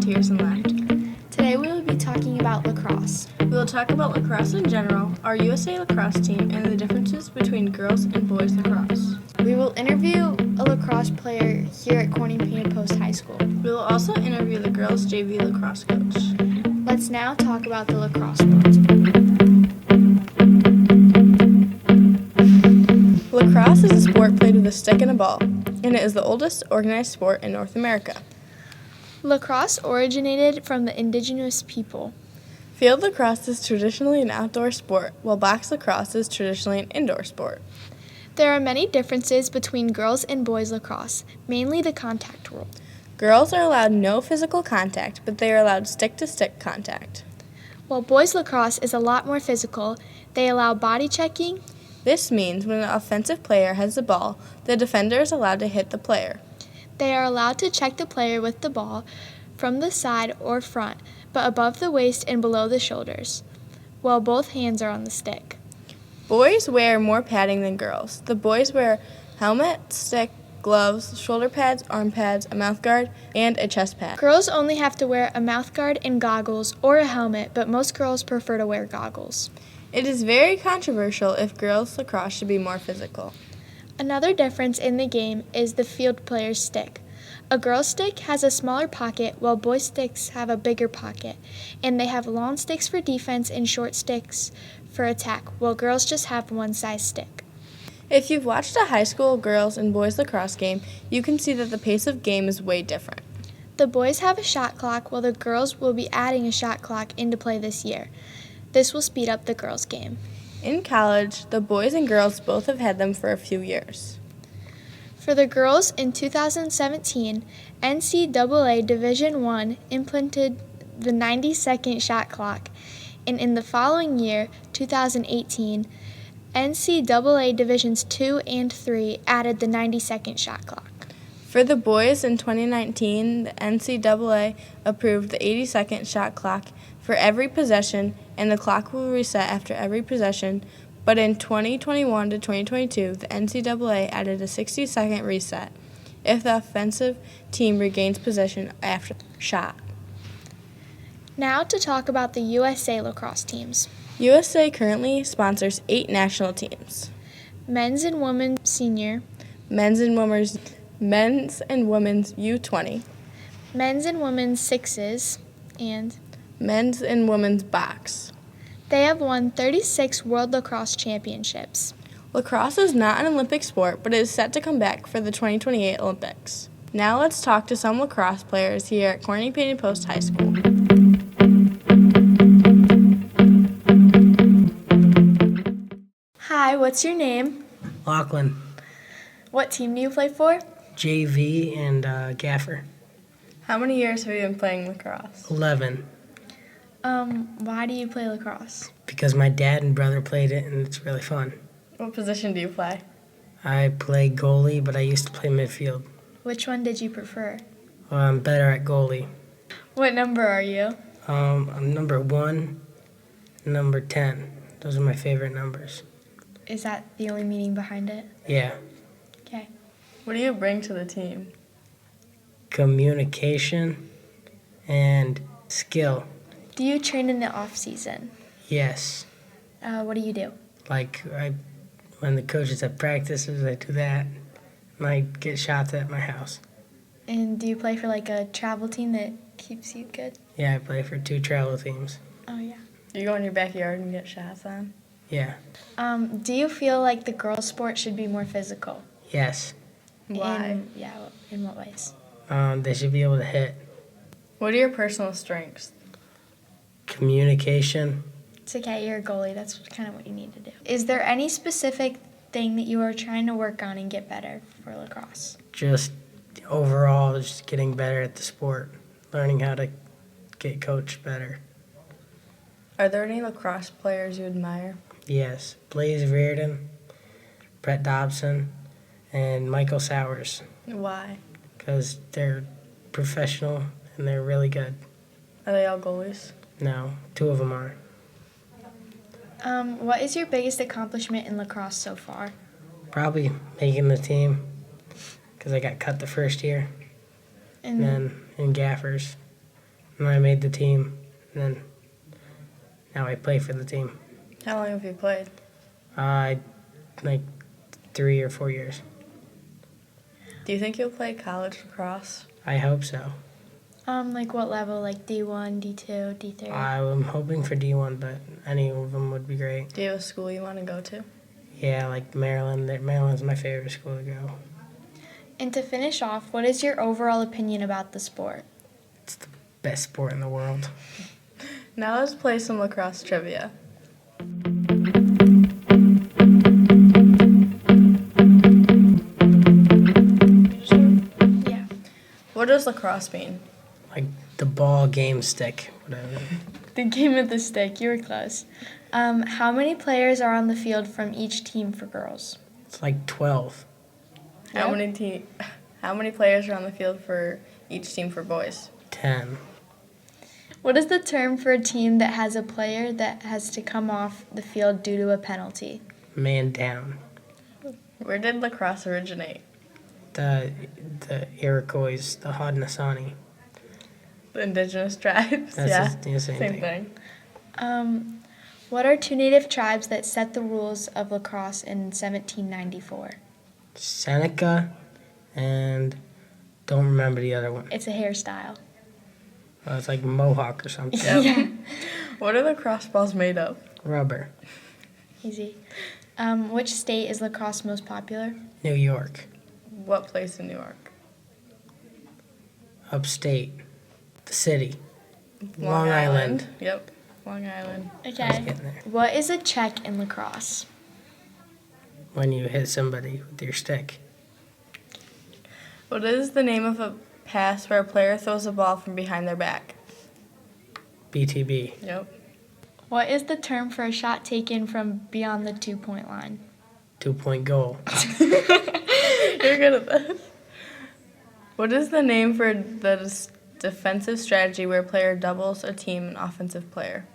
tears and laughter. Today we will be talking about lacrosse. We will talk about lacrosse in general, our USA lacrosse team, and the differences between girls and boys lacrosse. We will interview a lacrosse player here at Corning Painted Post High School. We will also interview the girls' JV lacrosse coach. Let's now talk about the lacrosse sport. Lacrosse is a sport played with a stick and a ball, and it is the oldest organized sport in North America. Lacrosse originated from the indigenous people. Field lacrosse is traditionally an outdoor sport, while box lacrosse is traditionally an indoor sport. There are many differences between girls and boys lacrosse, mainly the contact rule. Girls are allowed no physical contact, but they are allowed stick-to-stick contact. While boys lacrosse is a lot more physical, they allow body checking. This means when an offensive player has the ball, the defender is allowed to hit the player. They are allowed to check the player with the ball from the side or front, but above the waist and below the shoulders, while both hands are on the stick. Boys wear more padding than girls. The boys wear helmet, stick, gloves, shoulder pads, arm pads, a mouth guard, and a chest pad. Girls only have to wear a mouth guard and goggles or a helmet, but most girls prefer to wear goggles. It is very controversial if girls lacrosse should be more physical. Another difference in the game is the field player's stick. A girl's stick has a smaller pocket, while boys' sticks have a bigger pocket, and they have long sticks for defense and short sticks for attack, while girls just have one size stick. If you've watched a high school girls and boys lacrosse game, you can see that the pace of game is way different. The boys have a shot clock, while the girls will be adding a shot clock into play this year. This will speed up the girls' game. In college, the boys and girls both have had them for a few years. For the girls in 2017, NCAA Division I implemented the 90-second shot clock, and in the following year, 2018, NCAA Divisions II and III added the 90-second shot clock. For the boys in 2019, the NCAA approved the 80-second shot clock for every possession, and the clock will reset after every possession. But in 2021 to 2022, the NCAA added a 60-second reset if the offensive team regains possession after shot. Now to talk about the USA lacrosse teams. USA currently sponsors 8 national teams. Men's and women's senior, Men's and women's U20, men's and women's sixes, and men's and women's box. they have won 36 World Lacrosse Championships. Lacrosse is not an Olympic sport, but it is set to come back for the 2028 Olympics. Now let's talk to some lacrosse players here at Corning Painted Post High School. Hi, what's your name? Lachlan, What team do you play for? JV, and Gaffer. How many years have you been playing lacrosse? 11, Why do you play lacrosse? because my dad and brother played it, and it's really fun. What position do you play? I play goalie, but I used to play midfield. Which one did you prefer? Well, I'm better at goalie. What number are you? I'm number 1, number 10. Those are my favorite numbers. Is that the only meaning behind it? Yeah. Okay. What do you bring to the team? Communication and skill. Do you train in the off season? Yes. What do you do? When the coaches have practices, I do that. And I get shots at my house. And do you play for like a travel team that keeps you good? Yeah, I play for 2 travel teams. Oh yeah. You go in your backyard and get shots on? Yeah. Do you feel like the girls' sport should be more physical? Yes. Why? In what ways? They should be able to hit. What are your personal strengths? Communication. It's okay, you're a goalie. That's kind of what you need to do. Is there any specific thing that you are trying to work on and get better for lacrosse? Just overall, just getting better at the sport. Learning how to get coached better. Are there any lacrosse players you admire? Yes. Blaze Reardon, Brett Dobson, and Michael Sowers. Why? Because they're professional and they're really good. Are they all goalies? No, 2 of them are. What is your biggest accomplishment in lacrosse so far? Probably making the team because I got cut the first year. And then in Gaffers, And I made the team. And then now I play for the team. How long have you played? Like 3 or 4 years. Do you think you'll play college lacrosse? I hope so. Like what level? Like D1, D2, D3? I'm hoping for D1, but any of them would be great. Do you have a school you want to go to? Yeah, like Maryland. Maryland's my favorite school to go. And to finish off, what is your overall opinion about the sport? It's the best sport in the world. Now let's play some lacrosse trivia. Yeah. What does lacrosse mean? Like the ball, game, stick, whatever. The game of the stick. You were close. How many players are on the field from each team for girls? It's like 12. How Yep. many players are on the field for each team for boys? 10. What is the term for a team that has a player that has to come off the field due to a penalty? Man down. Where did lacrosse originate? The Iroquois, the Haudenosaunee. The indigenous tribes. That's yeah, the same thing. thing. What are two native tribes that set the rules of lacrosse in 1794? Seneca and don't remember the other one. It's a hairstyle. It's like Mohawk or something. Yep. What are lacrosse balls made of? Rubber. Easy. Which state is lacrosse most popular? New York. What place in New York? Upstate. The city. Long Island. Yep, Long Island. I was Okay. getting there. What is a check in lacrosse? When you hit somebody with your stick. What is the name of a pass where a player throws a ball from behind their back? BTB. Yep. What is the term for a shot taken from beyond the 2-point line? 2-point goal. You're good at this. What is the name for the defensive strategy where a player doubles a team and offensive player?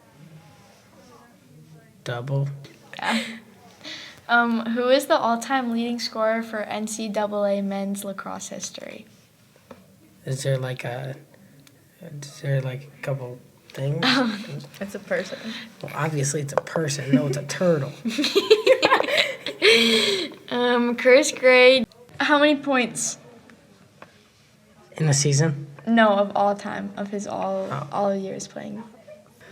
Double. Yeah. Who is the all-time leading scorer for NCAA men's lacrosse history? Is there like a couple things? It's a person. Well, obviously it's a person. No, it's a turtle. Chris Gray. How many points? In the season? No, of all time, of his all years playing.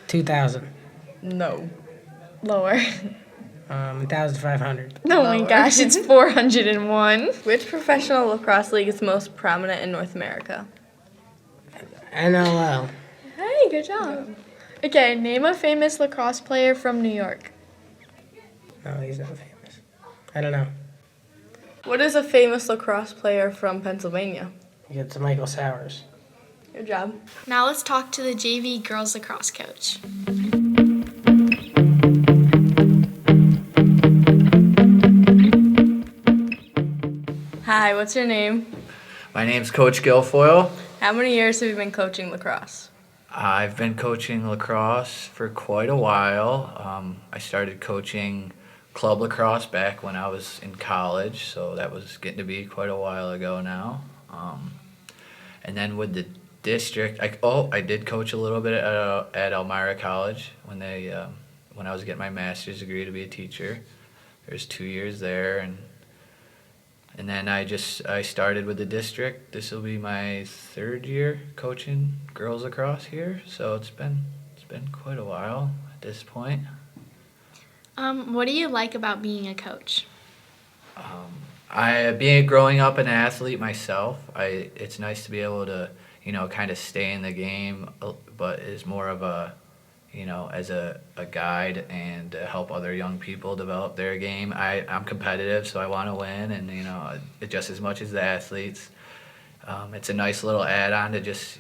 2,000. No. Lower. 1,500. Oh my Lower. gosh, it's 401. Which professional lacrosse league is most prominent in North America? NLL. Hey, good job. Okay, name a famous lacrosse player from New York. No, he's not famous. I don't know. What is a famous lacrosse player from Pennsylvania? It's Michael Sowers. Good job. Now let's talk to the JV girls lacrosse coach. Hi, what's your name? My name's Coach Guilfoyle. How many years have you been coaching lacrosse? I've been coaching lacrosse for quite a while. I started coaching club lacrosse back when I was in college, so that was getting to be quite a while ago now. And then with the district, I did coach a little bit at Elmira College when I was getting my master's degree to be a teacher. There's 2 years there, and then I started with the district. This will be my 3rd year coaching girls lacrosse here, so it's been quite a while at this point. What do you like about being a coach? Growing up an athlete myself, it's nice to be able to, kind of stay in the game, but is more of a, as a guide and help other young people develop their game. I'm competitive, so I want to win, and just as much as the athletes. It's a nice little add-on to just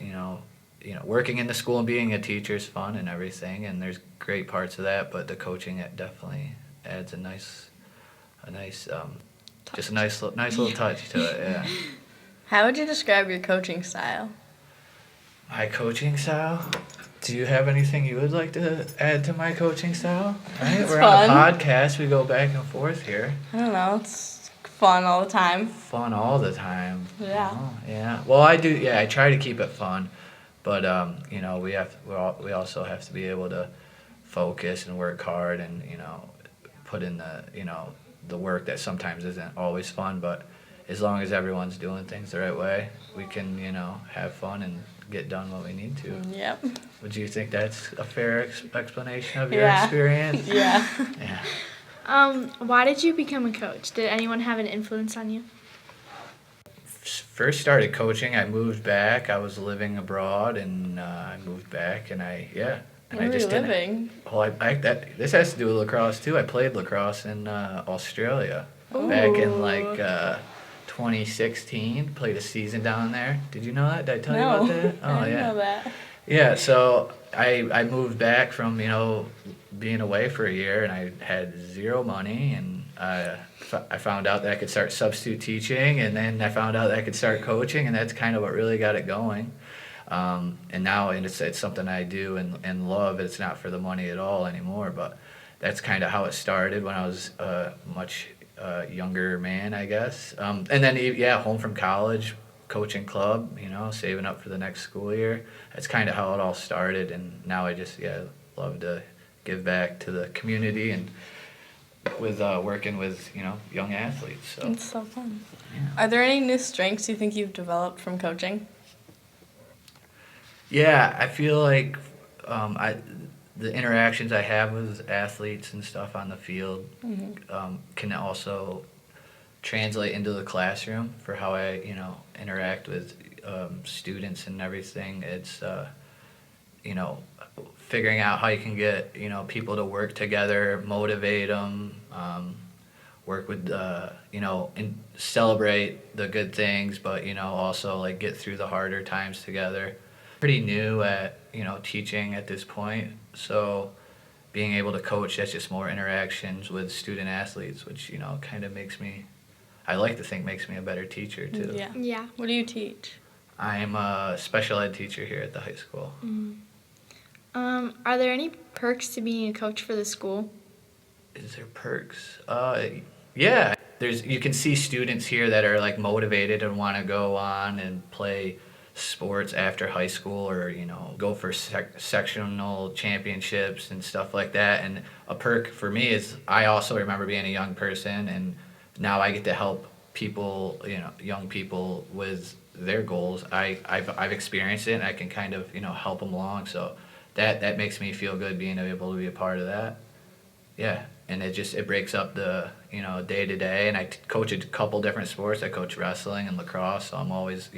working in the school and being a teacher is fun and everything, and there's great parts of that. But the coaching, it definitely adds a nice little touch to it. Yeah. How would you describe your coaching style? My coaching style? Do you have anything you would like to add to my coaching style? Right? It's We're fun. on a podcast. We go back and forth here. I don't know. It's fun all the time. Fun all the time. Yeah. Oh, yeah. Well, I do. Yeah, I try to keep it fun, But we also have to be able to focus and work hard and put in the work that sometimes isn't always fun. But as long as everyone's doing things the right way, we can have fun and get done what we need to. Yep. Would you think that's a fair explanation of your Yeah. experience? Yeah. Yeah. Why did you become a coach? Did anyone have an influence on you? First started coaching, I moved back. I was living abroad, and I moved back, and Where I were you just didn't. living? Well, this has to do with lacrosse too. I played lacrosse in Australia back in like 2016. Played a season down there. Did you know that? Did I tell you about that? Oh I didn't yeah. know that. Yeah. So I moved back from being away for a year, and I had zero money, and I found out that I could start substitute teaching, and then I found out that I could start coaching, and that's kind of what really got it going. And now it's something I do and love. It's not for the money at all anymore, but that's kind of how it started when I was a much younger man, I guess. And then, home from college, coaching club, saving up for the next school year. That's kind of how it all started, and now I just, love to give back to the community and with working with, young athletes. So. It's so fun. Yeah. Are there any new strengths you think you've developed from coaching? Yeah, I feel like the interactions I have with athletes and stuff on the field can also translate into the classroom for how I interact with students and everything. It's figuring out how you can get people to work together, motivate them, work with and celebrate the good things, but also like get through the harder times together. Pretty new at teaching at this point, so being able to coach, that's just more interactions with student athletes, which kind of I like to think makes me a better teacher too. Yeah. Yeah. What do you teach? I'm a special ed teacher here at the high school. Are there any perks to being a coach for the school? Is there perks? Yeah. You can see students here that are like motivated and want to go on and play sports after high school, or go for sectional championships and stuff like that. And a perk for me is I also remember being a young person, and now I get to help people, young people with their goals. I've experienced it, and I can kind of help them along. So that makes me feel good being able to be a part of that. Yeah, and it breaks up the day to day. And I coach a couple different sports. I coach wrestling and lacrosse, so I'm always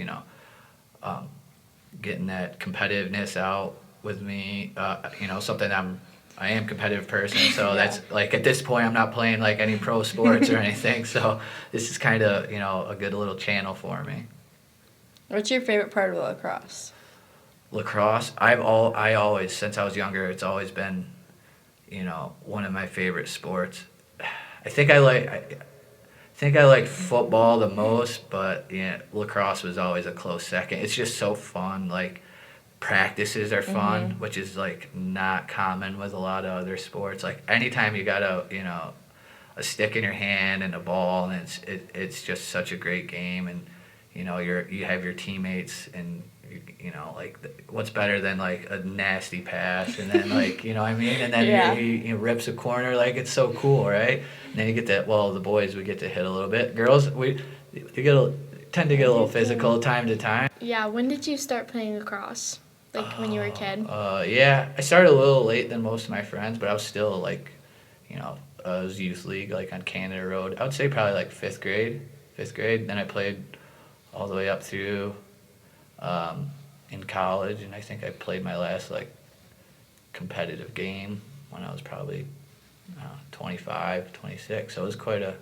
getting that competitiveness out with me. Something I am a competitive person, so that's like at this point I'm not playing like any pro sports or anything. So this is kind of a good little channel for me. What's your favorite part of lacrosse? Lacrosse, I always, since I was younger, it's always been one of my favorite sports. I think I like football the most, but lacrosse was always a close second. It's just so fun. Like practices are fun, which is like not common with a lot of other sports. Like anytime you got a stick in your hand and a ball, and it's just such a great game. And you have your teammates, and what's better than like a nasty pass, and then like what I mean, and then he rips a corner, like it's so cool, right? And then you get that. Well, the boys, we get to hit a little bit. Girls, tend to get a little physical time to time. Yeah. When did you start playing lacrosse? Like when you were a kid? Yeah, I started a little late than most of my friends, but I was still like, I was youth league like on Canada Road. I would say probably like fifth grade. Then I played all the way up through in college, and I think I played my last like competitive game when I was probably 25, 26. So it was quite a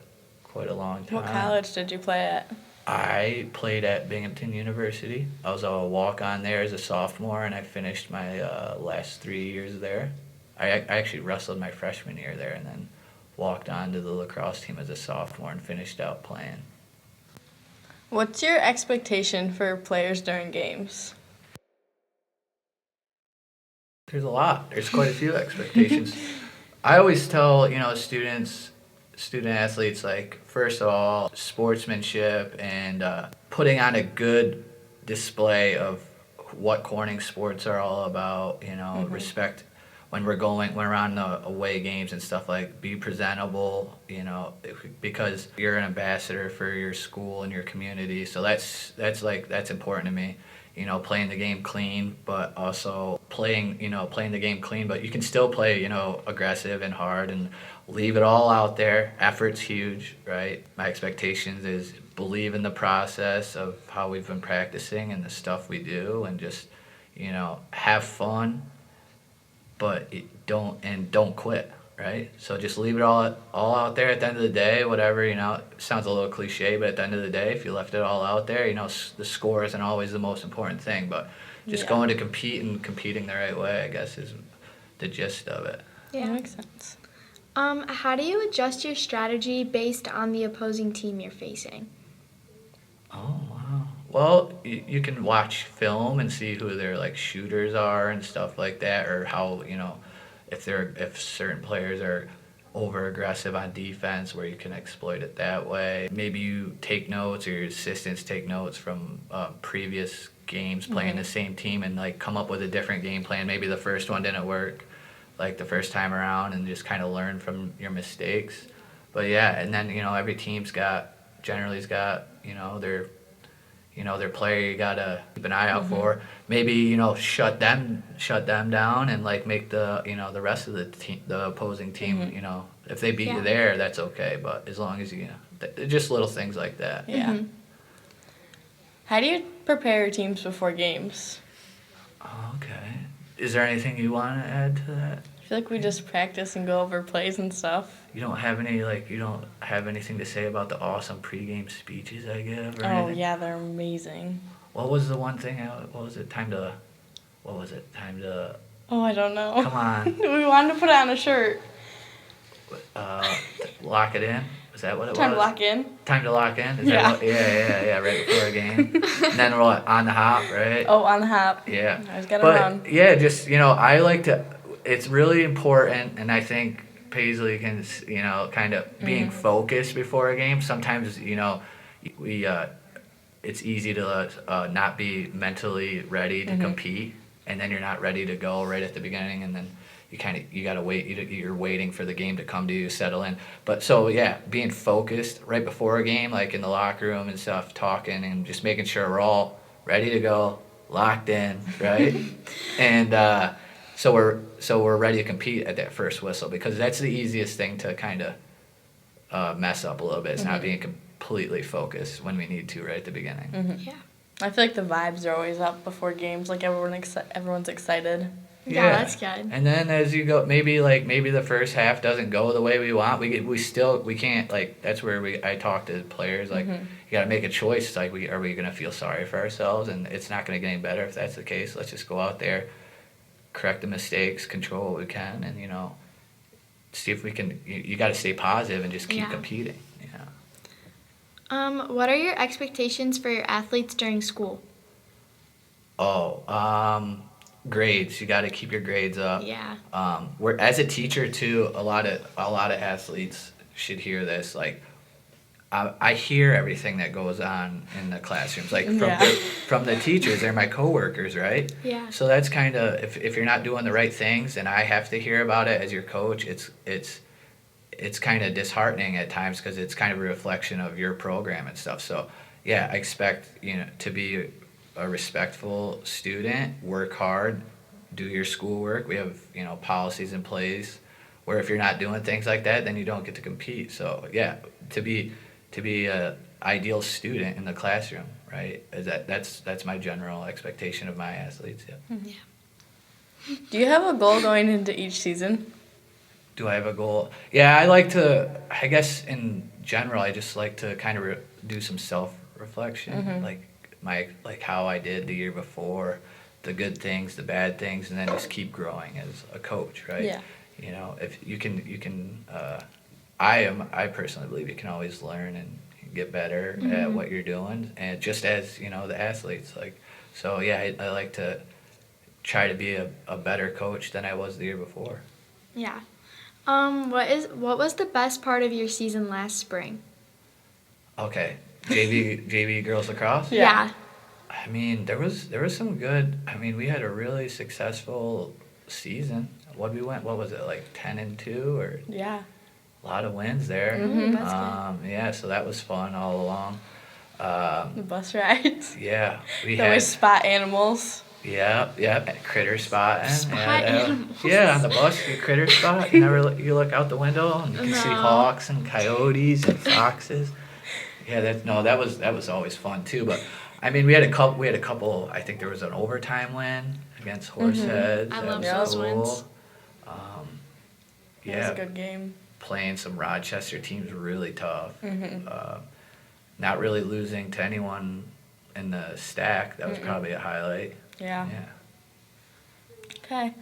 long time. What college did you play at? I played at Binghamton University. I was a walk-on there as a sophomore, and I finished my last 3 years there. I actually wrestled my freshman year there, and then walked on to the lacrosse team as a sophomore and finished out playing. What's your expectation for players during games? There's a lot. There's quite a few expectations. I always tell, student athletes, like, first of all, sportsmanship and putting on a good display of what Corning sports are all about, respect when we're on the away games and stuff, like be presentable, because you're an ambassador for your school and your community. So that's important to me. Playing the game clean, but also playing the game clean, but you can still play, aggressive and hard and leave it all out there. Effort's huge, right? My expectations is believe in the process of how we've been practicing and the stuff we do, and just, have fun, but don't quit, right? So just leave it all out there. At the end of the day, whatever, it sounds a little cliche, but at the end of the day, if you left it all out there, the score isn't always the most important thing, but just going to compete and competing the right way, I guess, is the gist of it. That makes sense. How do you adjust your strategy based on the opposing team you're facing? Oh, wow. Well, you can watch film and see who their like shooters are and stuff like that, or how, if certain players are over aggressive on defense, where you can exploit it that way. Maybe you take notes, or your assistants take notes from previous games playing the same team, and like come up with a different game plan. Maybe the first one didn't work like the first time around, and just kind of learn from your mistakes. But yeah, and then every team's generally's got their player you gotta keep an eye out for. Maybe shut them down, and like make the the rest of the team, the opposing team, if they beat you there, that's okay. But as long as just little things like that. Yeah. How do you prepare your teams before games? Okay. Is there anything you want to add to that? I feel like we just practice and go over plays and stuff. You don't have anything to say about the awesome pregame speeches I give, or Oh, anything? yeah, they're amazing. What was the one thing? What was it? Time to. Oh, I don't know. Come on. We wanted to put it on a shirt. Lock it in. Is that what it Time was? to lock in. Time to lock in. Is Yeah. That what, yeah. Right before a game. And then we're on the hop, right? Oh, on the hop. Yeah. I just gotta But run. yeah, just I like to. It's really important, and I think Paisley can, kind of being focused before a game. Sometimes, we it's easy to not be mentally ready to compete, and then you're not ready to go right at the beginning, and then you gotta wait. You're waiting for the game to come to you, settle in. But so yeah, being focused right before a game, like in the locker room and stuff, talking and just making sure we're all ready to go, locked in, right? And so we're ready to compete at that first whistle, because that's the easiest thing to kind of mess up a little bit. It's not being completely focused when we need to right at the beginning. Yeah. I feel like the vibes are always up before games. Like everyone's excited. Yeah, that's good. And then as you go, maybe the first half doesn't go the way we want. We can't, like, that's where I talk to players, like, you got to make a choice. Like, are we going to feel sorry for ourselves? And it's not going to get any better if that's the case. Let's just go out there, correct the mistakes, control what we can, and see if we can. You got to stay positive and just keep competing. What are your expectations for your athletes during school? Grades. You got to keep your grades up. Yeah. We're, as a teacher too, a lot of athletes should hear this. Like, I hear everything that goes on in the classrooms, like from the teachers. They're my coworkers, right? Yeah. So that's kind of, if you're not doing the right things, and I have to hear about it as your coach, it's kind of disheartening at times, because it's kind of a reflection of your program and stuff. So yeah, I expect to be a respectful student, work hard, do your schoolwork. We have policies in place where if you're not doing things like that, then you don't get to compete. So yeah, to be a ideal student in the classroom, right? That's my general expectation of my athletes. Yeah. Yeah. Do you have a goal going into each season? Do I have a goal? Yeah, I guess in general, I just like to kind of do some self-reflection, like how I did the year before, the good things, the bad things, and then just keep growing as a coach, right? Yeah. If you can, I personally believe you can always learn and get better at what you're doing, and just as the athletes, like, so yeah, I like to try to be a better coach than I was the year before. Yeah. What was the best part of your season last spring? Okay, JV girls lacrosse. Yeah. I mean, there was some good. I mean, we had a really successful season. What was it, like 10-2 or Yeah. a lot of wins there. That's Yeah, so that was fun all along. The bus rides. Yeah, we The had. way spot animals. Yeah, critter spotting. Spot animals. Yeah, on the bus, you critter spot. You look out the window and you can see No. hawks and coyotes and foxes. Yeah, that was always fun too. But I mean, we had a couple. I think there was an overtime win against Horseheads. I That love was those cool. wins. It was a good game. Playing some Rochester teams really tough. Not really losing to anyone in the stack. That was probably a highlight. Yeah. Yeah. Okay.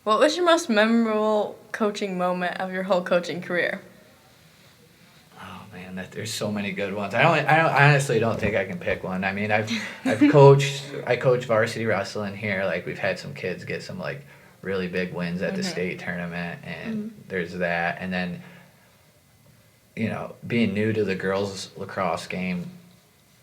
What was your most memorable coaching moment of your whole coaching career? Oh man, there's so many good ones. I honestly don't think I can pick one. I mean, I coach varsity wrestling here. Like we've had some kids get some like really big wins at the state tournament, and there's that. And then, being new to the girls lacrosse game,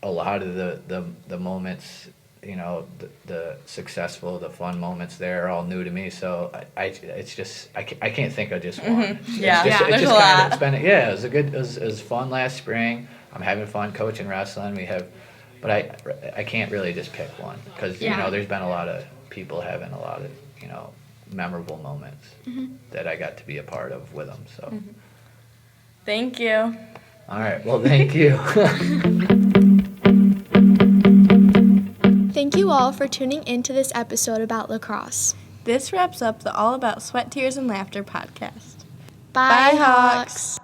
a lot of the moments, the successful, the fun moments there are all new to me. So I can't think of just one. Yeah. It's There's a lot. it was fun last spring. I'm having fun coaching wrestling. But I can't really just pick one because there's been a lot of people having a lot of memorable moments that I got to be a part of with them. So. Thank you. All right. Well, thank you. Thank you all for tuning into this episode about lacrosse. This wraps up the All About Sweat, Tears, and Laughter podcast. Bye, Hawks.